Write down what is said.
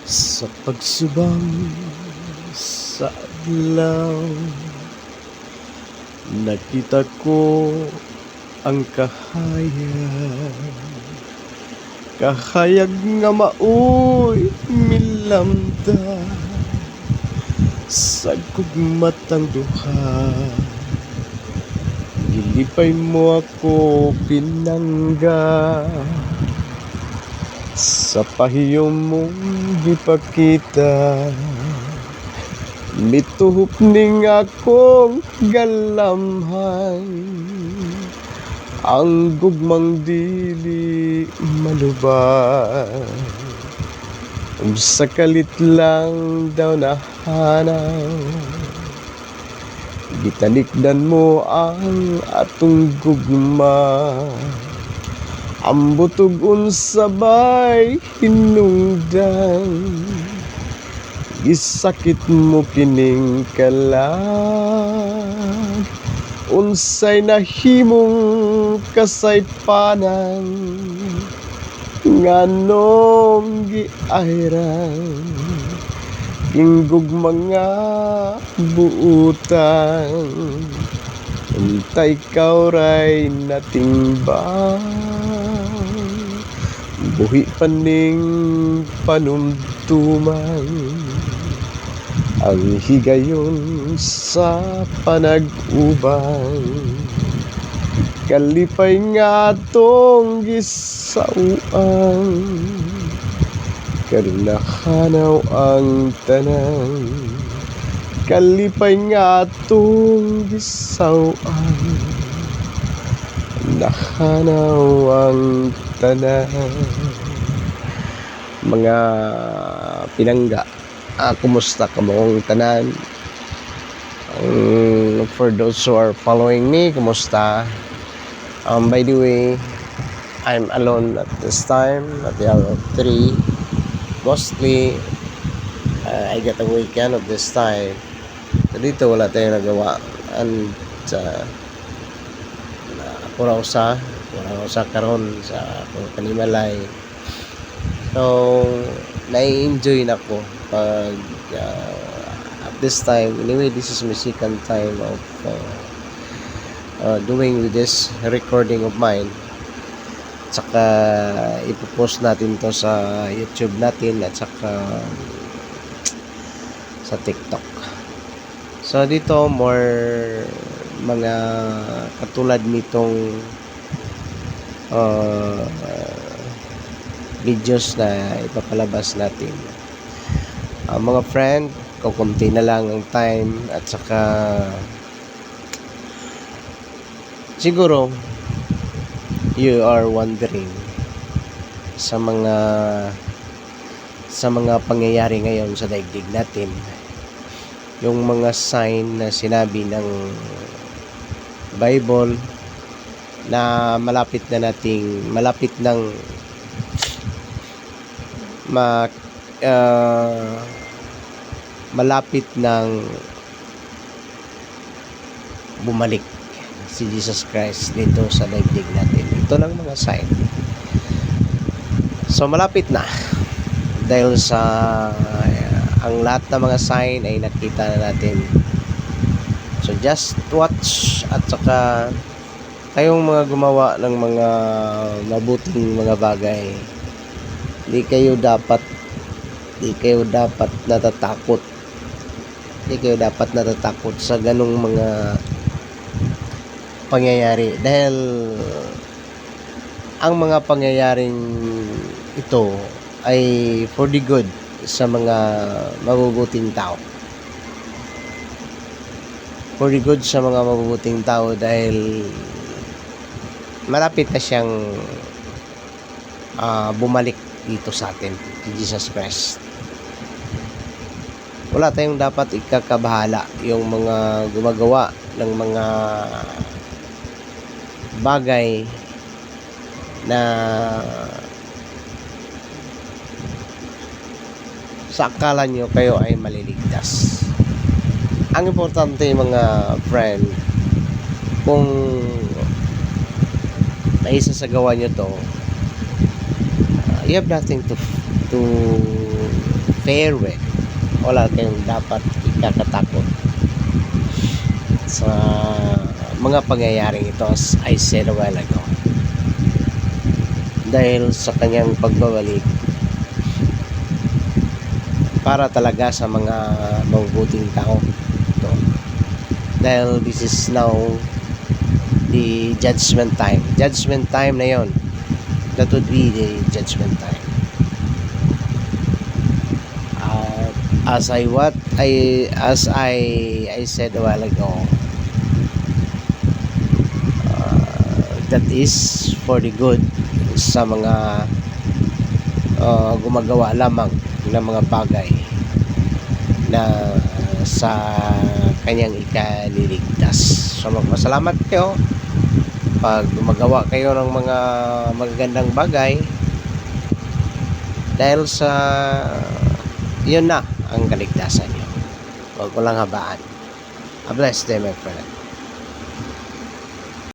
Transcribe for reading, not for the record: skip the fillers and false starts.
Sa pagsubang sa adlaw, nakita ko ang kahayag nga maoy milamda sa gugmatang duha. Gilipay mo ako pinangga sa pahiyom mong gipakita. Mituhop ning akong galamhan, ang gugmang dili malubad. Sa kalit lang daw nahanaw, gitalikdan mo ang atong gugma. Ang butog unsabay hinungdan, gisakit mo kining kalag. Unsay nahimong kasaypanan, nganong giayran ingog mga buutan. Untay kauray natimbang, buhi paning panumtuman. Ang higayon sa panag-ubang, kalipay nga tong gisauan. Karnahanaw ang tanan, kalipay nga tong gisauan. Nahanaw ang tanan. Mga pinangga, kumusta ka mong tanan? For those who are following me, kumusta? By the way, I'm alone at this time at the hour of 3. Mostly, I get a weekend of this time. So dito wala tayong nagawa. And pura usa karon sa Panimalay. So na-enjoy na ko pag at this time. Anyway, this is my second time of doing this recording of mine. Saka ipopost natin to sa YouTube natin at saka sa TikTok. So dito more mga katulad nitong videos na ipapalabas natin. Mga friend, kukunti na lang ang time at saka siguro you are wondering sa mga pangyayari ngayon sa daigdig natin, yung mga sign na sinabi ng Bible na malapit ng bumalik si Jesus Christ dito sa daigdig natin. Ito lang mga sign. So malapit na dahil sa ang lahat ng mga sign ay nakita na natin. So just watch at saka kayong mga gumawa ng mga mabuting mga bagay. Di kayo dapat natatakot. Di kayo dapat natatakot sa ganung mga pangyayari dahil ang mga pangyayaring ito ay for the good sa mga mabubuting tao. For the good sa mga mabubuting tao dahil malapit na siyang bumalik dito sa atin, si Jesus Christ. Wala tayong dapat ikakabahala yung mga gumagawa ng mga bagay na sa akala nyo kayo ay maliligtas. Ang importante mga friend, kung naisasagawa nyo to, you have nothing to farewell. Wala kayong dapat ikakatakot sa mga pangyayaring ito, as I said a while ago. Dahil sa kanyang pagbabalik para talaga sa mga mabubuting tao ito. Dahil this is now the judgment time. Judgment time na yon. That would be the judgment time. As I said a while ago, that is for the good sa mga gumagawa lamang ng mga bagay na sa kanyang ikaliligtas. So magpasalamat kayo pag gumagawa kayo ng mga magagandang bagay, dahil sa yun na ang kaligtasan nyo. Huwag ko lang habaan. A blessed day, my friend.